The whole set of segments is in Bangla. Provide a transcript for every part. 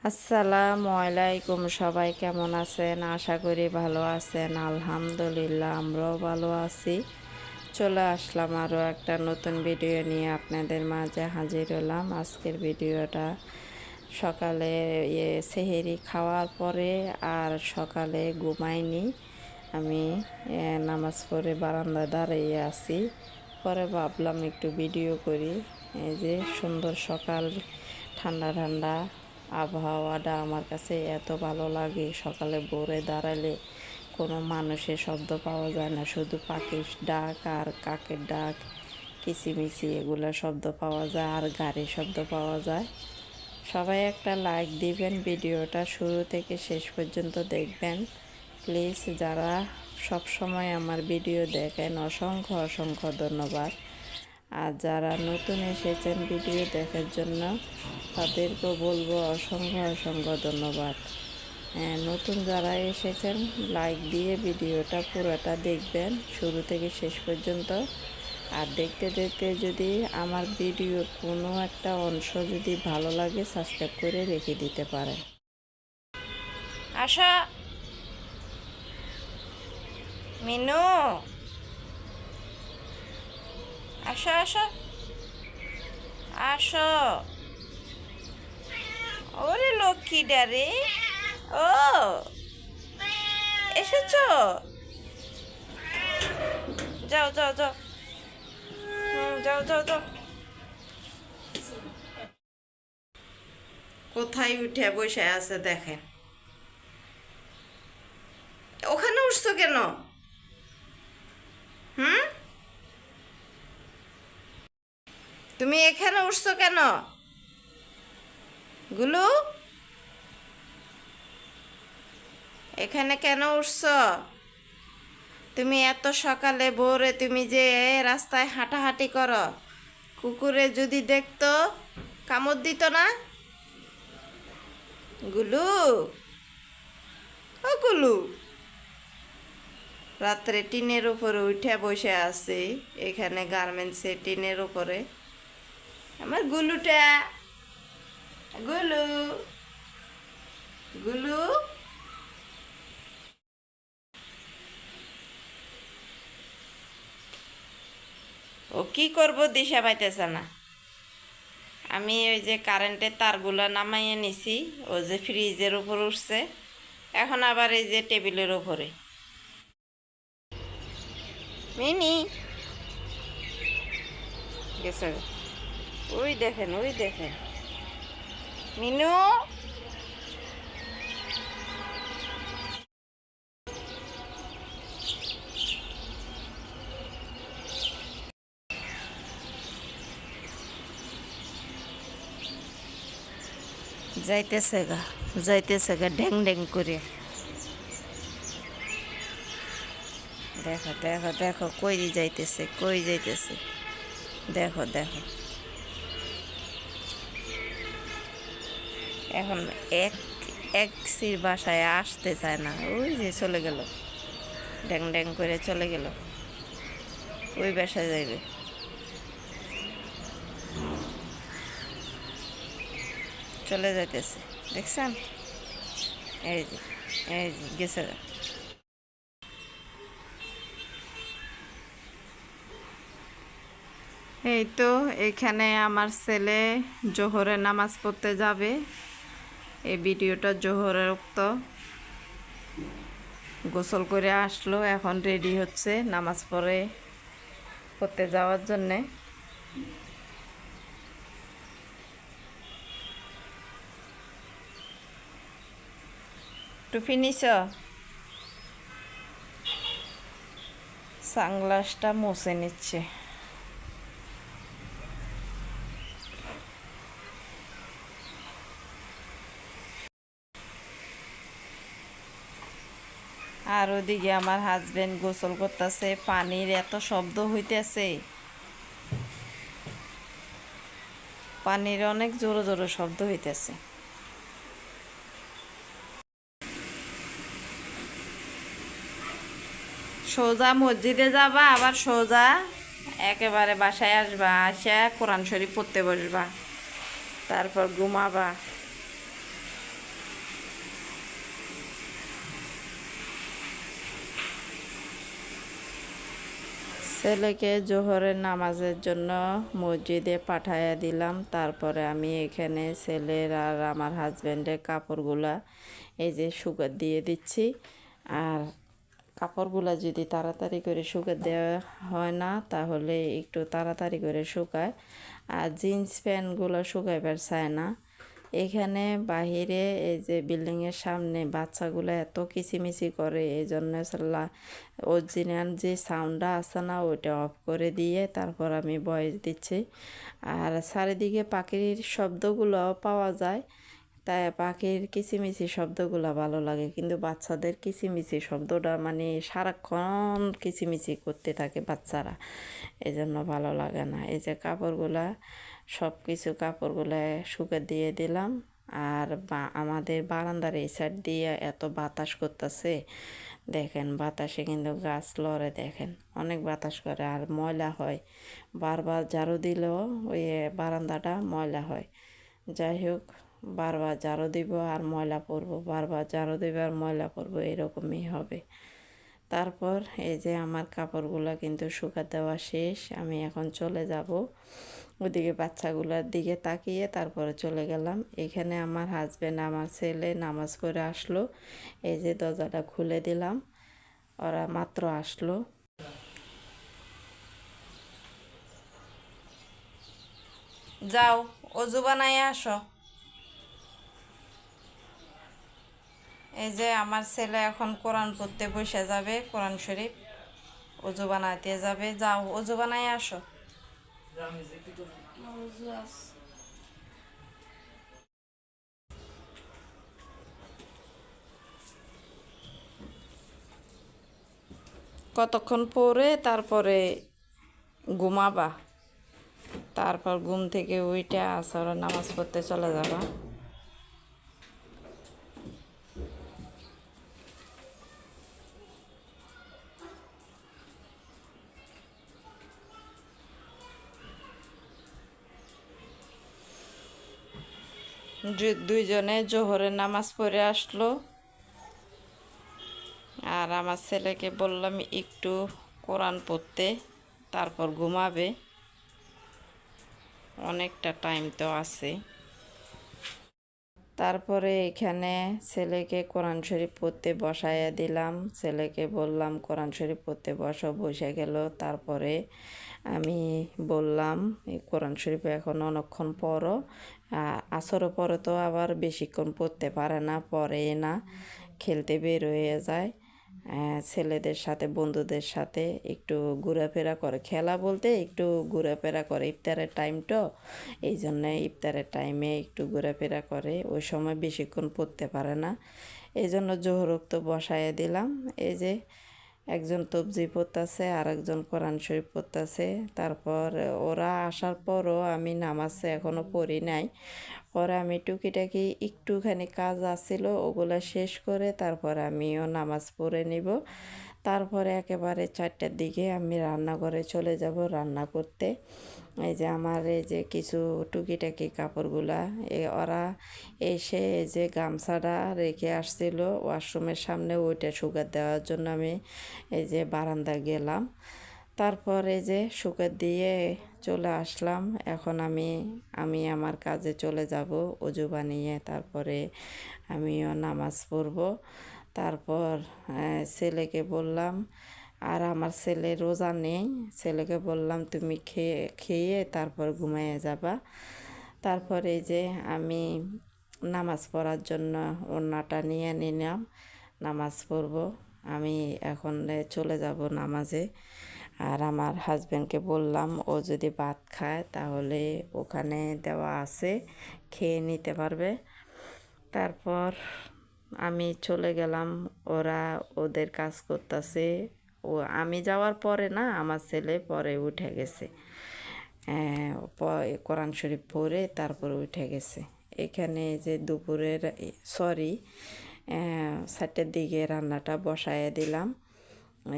আসসালামু আলাইকুম। সবাই কেমন আছেন? আশা করি ভালো আছেন। আলহামদুলিল্লাহ আমরাও ভালো আছি। চলে আসলাম আরও একটা নতুন ভিডিও নিয়ে আপনাদের মাঝে হাজির হলাম। আজকের ভিডিওটা সকালে সেহেরি খাওয়ার পরে আর সকালে ঘুমাইনি। আমি নামাজ পড়ে বারান্দা দাঁড়িয়ে আছি। পরে ভাবলাম একটু ভিডিও করি। এই যে সুন্দর সকাল, ঠান্ডা ঠান্ডা আবহাওয়াটা আমার কাছে এত ভালো লাগে। সকালে ভোরে দাঁড়ালে কোনো মানুষের শব্দ পাওয়া যায় না, শুধু পাখির ডাক আর কাকের ডাক, কিচিমিচি এগুলো শব্দ পাওয়া যায় আর গাড়ির শব্দ পাওয়া যায়। সবাই একটা লাইক দিবেন, ভিডিওটা শুরু থেকে শেষ পর্যন্ত দেখবেন প্লিজ। যারা সব সময় আমার ভিডিও দেখেন অসংখ্য অসংখ্য ধন্যবাদ। আর যারা নতুন এসেছেন ভিডিও দেখার জন্য তাদেরকেও বলবো অসংখ্য অসংখ্য ধন্যবাদ। নতুন যারা এসেছেন লাইক দিয়ে ভিডিওটা পুরোটা দেখবেন শুরু থেকে শেষ পর্যন্ত। আর দেখতে দেখতে যদি আমার ভিডিওর কোনো একটা অংশ যদি ভালো লাগে সাবস্ক্রাইব করে রেখে দিতে পারেন। আশা মিনু, আসো আসো আসো। ওরে লক্ষ্মী ডারে, ও এসেছো? যাও যাও যাও, যাও যাও যাও। কোথায় উঠে বসে আছে দেখেন। ওখানে উঠছো কেন? তুমি এখানে উঠছো কেন? গুলু, এখানে কেন উঠছো? তুমি এত সকালে ভোরে তুমি যে রাস্তায় হাঁটাহাঁটি করো, কুকুরে যদি দেখতো কামড় দিত না? গুলু, ও গুলু, রাত্রে টিনের উপরে উঠে বসে আছে এখানে গার্মেন্টসে টিনের উপরে। আমার গুলুটা, গুলু, গুলু, ও কি করব দিশা পাইতেছে না। আমি ওই যে কারেন্টের তারগুলো নামাইয়ে নিছি, ও যে ফ্রিজের উপর উঠছে, এখন আবার এই যে টেবিলের উপরে। মিনি গেছে, ওই দেখেন ওই দেখেন মিনু। যাইতেছে গা ড্যাং ড্যাং করে। দেখো দেখো দেখো, কই যাইতেছে কই যাইতেছে, দেখো দেখো। এখন এক এক সির বাসায় আসতে চায় না, ওই যে চলে গেল, ড্যাং ড্যাং করে চলে গেল, ওই বাসায় যাইবে। চলে যাইতেছে, দেখছেন? এই যে এই যে গেছে। এই তো এখানে আমার ছেলে জোহরের নামাজ পড়তে যাবে। এই ভিডিওটা জোহরের উক্ত। গোসল করে আসলো, এখন রেডি হচ্ছে নামাজ পড়তে যাওয়ার জন্যে। টুপি নিছ? সানগ্লাসটা মুছে নিচ্ছে। আর ওদিকে আমার হাজবেন্ড গোসল করতেছে, পানির এত শব্দ হইতেছে, পানির অনেক জোরে জোরে শব্দ হইতেছে। সোজা মসজিদে যাবা, আবার সোজা একেবারে বাসায় আসবা, আসা কোরআন শরীফ পড়তে বসবা, তারপর ঘুমাবা। ছেলেকে জোহরের নামাজের জন্য মসজিদে পাঠাইয়া দিলাম। তারপরে আমি এখানে ছেলের আর আমার হাজব্যান্ডের কাপড়গুলা এই যে শুকা দিয়ে দিচ্ছি। আর কাপড়গুলা যদি তাড়াতাড়ি করে শুকা দেওয়া হয় না তাহলে একটু তাড়াতাড়ি করে শুকায়, আর জিন্স প্যান্টগুলো শুকাইবার চায় না। এখানে বাহিরে এই যে বিল্ডিংয়ের সামনে বাচ্চাগুলো এত কিচিমিচি করে, এই জন্য অরিজিনাল যে সাউন্ডটা আছে না ওইটা অফ করে দিয়ে তারপর আমি ভয়েস দিচ্ছি। আর চারিদিকে পাখির শব্দগুলো পাওয়া যায়, তাই পাখির কিচিমিচি শব্দগুলো ভালো লাগে, কিন্তু বাচ্চাদের কিচিমিচি শব্দটা মানে সারাক্ষণ কিচিমিচি করতে থাকে বাচ্চারা, এই জন্য ভালো লাগে না। এই যে কাপড়গুলা সব কিছু কাপড়গুলো শুকে দিয়ে দিলাম। আর আমাদের বারান্দার এই সাইড দিয়ে এত বাতাস করতেছে, দেখেন বাতাসে কিন্তু গাছ লড়ে, দেখেন অনেক বাতাস করে আর ময়লা হয়, বারবার ঝাড়ু দিলেও ওই বারান্দাটা ময়লা হয়। যাই হোক, বারবার ঝাড়ু দিব আর ময়লা পড়বো, বারবার ঝাড়ু দিব আর ময়লা পড়বো, এরকমই হবে। তারপর এই যে আমার কাপড়গুলো কিন্তু শুকা দেওয়া শেষ, আমি এখন চলে যাব। ওদিকে বাচ্চাগুলোর দিকে তাকিয়ে তারপরে চলে গেলাম। এখানে আমার হাজব্যান্ড আমার ছেলে নামাজ পড়ে আসলো, এই যে দরজাটা খুলে দিলাম, ওরা মাত্র আসলো। যাও অজু বানাই আসো। এই যে আমার ছেলে এখন কোরআন পড়তে বসে যাবে, কোরআন শরীফ অজু বানাইতে যাবে। যাও অজু বানাই আসো। কতক্ষণ পরে তারপরে ঘুমাবা, তারপর ঘুম থেকে উইটা আসর নামাজ পড়তে চলে যাবা। দুইজনে জোহরের নামাজ পড়ে আসলো, আর আমার ছেলেকে বললাম একটু কোরআন পড়তে, তারপর ঘুমাবে, অনেকটা টাইম তো আছে। তারপরে এখানে ছেলেকে কোরআন শরীফ পড়তে বসাইয়া দিলাম, ছেলেকে বললাম কোরআন শরীফ পড়তে বসো, বসে গেল। তারপরে আমি বললাম এই কোরআন শরীফ এখন অনেকক্ষণ পড়ো, আসরও পরে তো আবার বেশিক্ষণ পড়তে পারে না, পড়ে না, খেলতে বের হয়ে যায়, ছেলেদের সাথে বন্ধুদের সাথে একটু ঘোরাফেরা করে, খেলা বলতে একটু ঘোরাফেরা করে, ইফতারের টাইম তো, এই জন্যে ইফতারের টাইমে একটু ঘোরাফেরা করে, ওই সময় বেশিক্ষণ পড়তে পারে না, এই জন্য জোহরোক্ত বসাইয়ে দিলাম। এই যে একজন তবজি পড়তেছে আর একজন কোরআন শরীফ পড়তেছে। তারপর ওরা আসার পরও আমি নামাজ এখনও পড়ি নাই, পরে আমি টুকিটাকি একটুখানি কাজ আসছিল ওগুলো শেষ করে তারপর আমিও নামাজ পড়ে নিব। তারপরে একেবারে 4টার দিকে আমি রান্নাঘরে চলে যাব রান্না করতে। এই যে আমার এই যে কিছু টুকিটাকি কাপড়গুলা ওরা এসে এই যে গামছাটা রেখে আসছিল ওয়াশরুমের সামনে, ওইটা শুকা দেওয়ার জন্য আমি এই যে বারান্দা গেলাম। তারপর এই যে শুকা দিয়ে চলে আসলাম। এখন আমি আমার কাজে চলে যাব অজু বানিয়ে, তারপরে আমিও নামাজ পড়ব। তারপর ছেলেকে বললাম, আর আমার ছেলে রোজা নেই, ছেলেকে বললাম তুমি খেয়ে তারপর ঘুমাইয়ে যাবা। তারপরে এই যে আমি নামাজ পড়ার জন্য ওড়নাটা নিয়ে নিলাম, নামাজ পড়ব। আমি এখন চলে যাব নামাজে। আর আমার হাজব্যান্ডকে বললাম ও যদি ভাত খায় তাহলে ওখানে দেওয়া আছে, খেয়ে নিতে পারবে। তারপর আমি চলে গেলাম, ওরা ওদের কাজ করতেছে। ও আমি যাওয়ার পরে না, আমার ছেলে পরে উঠে গেছে, কোরআন শরীফ পড়ে তারপর উঠে গেছে। এখানে যে দুপুরের 4টার দিকে রান্নাটা বসায় দিলাম।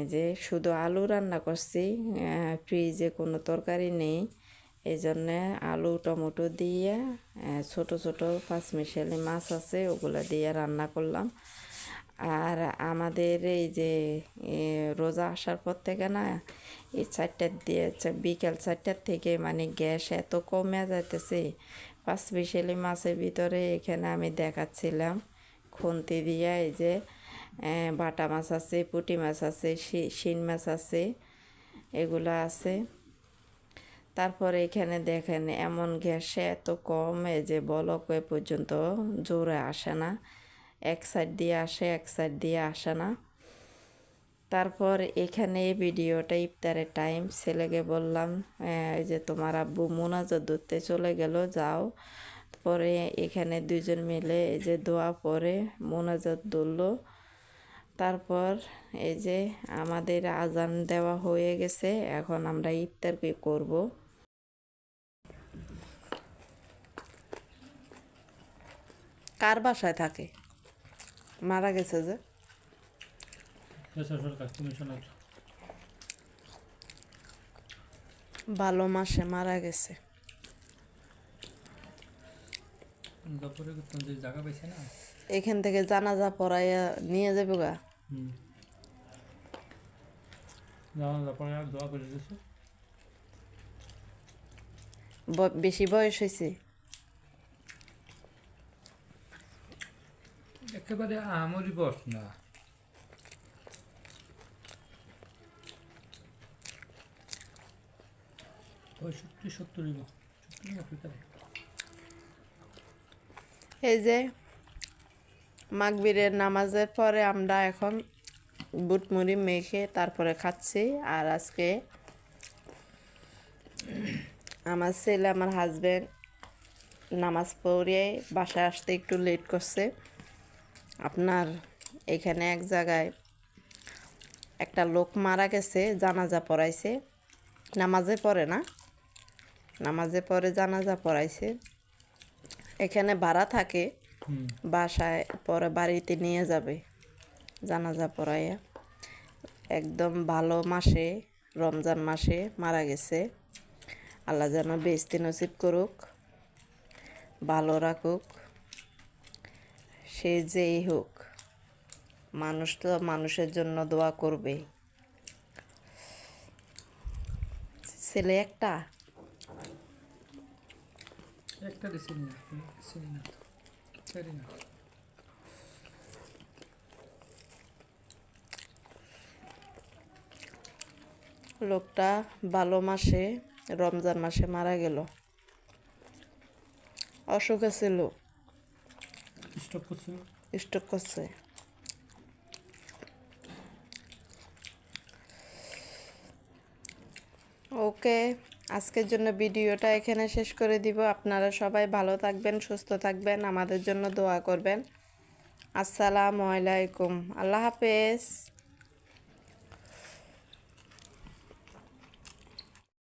এই যে শুধু আলু রান্না করছি, ফ্রিজে কোনো তরকারি নেই, এই জন্যে আলু টমেটো দিয়ে ছোট ছোট পাঁচমিশালি মাছ আছে ওগুলো দিয়ে রান্না করলাম। আর আমাদের এই যে রোজা আসার পর থেকে না এই 4টার দিয়ে বিকেল 4টার থেকে মানে গ্যাস এত কমে যাইতেছে। স্পেশালি মাছের ভিতরে এখানে আমি দেখাচ্ছিলাম খুন্তি দিয়ে এই যে বাটা মাছ আছে, পুঁটি মাছ আছে, শিং মাছ আছে, এগুলো আছে। তারপরে এখানে দেখেন এমন গ্যাসে এত কম যে বলক এ পর্যন্ত জোরে আসে না, এক সাইড দিয়ে আসে এক সাইড দিয়ে আসে না। তারপর এখানে ভিডিওটা ইফতারের টাইম, ছেলেকে বললাম এই যে তোমার আব্বু মোনাজাত ধরতে চলে গেল, যাও। পরে এখানে দুজন মিলে এই যে দোয়া পরে মোনাজাত ধরলো। তারপর এই যে আমাদের আজান দেওয়া হয়ে গেছে, এখন আমরা ইফতার করব। কার বাসায় থাকে? মারা গেছে যে ভালো মাসে মারা গেছে। এখান থেকে জানাজা পড়াইয়া নিয়ে যাবো গা। বেশি বয়স হয়েছে? একেবারে আমরি বস না, 65-70 এই যে মাগরিবের নামাজের পরে আমরা এখন বুটমুড়ি মেখে তারপরে খাচ্ছি। আর আজকে আমার ছেলে আমার হাজব্যান্ড নামাজ পড়ে বাসায় আসতে একটু লেট করছে। আপনার এখানে এক জায়গায় একটা লোক মারা গেছে, জানাজা পড়াইছে, নামাজে পড়ে না, নামাজে পড়ে জানাজা পড়াইছে। এখানে ভাড়া থাকে, বাসায় পরে বাড়িতে নিয়ে যাবে জানাজা পড়াইয়া। একদম ভালো মাসে, রমজান মাসে মারা গেছে। আল্লাহ যেন বেহেশতি নসিব করুক, ভালো রাখুক। সে যেই হোক, মানুষ তো মানুষের জন্য দোয়া করবে। ছেলে একটা লোকটা ভালো মাসে, রমজান মাসে মারা গেল। অসুখ ছিল, স্ট্রোক করছে। ওকে, আজকের জন্য ভিডিওটা এখানে শেষ করে দিব। আপনারা সবাই ভালো থাকবেন, সুস্থ থাকবেন, আমাদের জন্য দোয়া করবেন। আসসালামু আলাইকুম, আল্লাহ হাফেজ।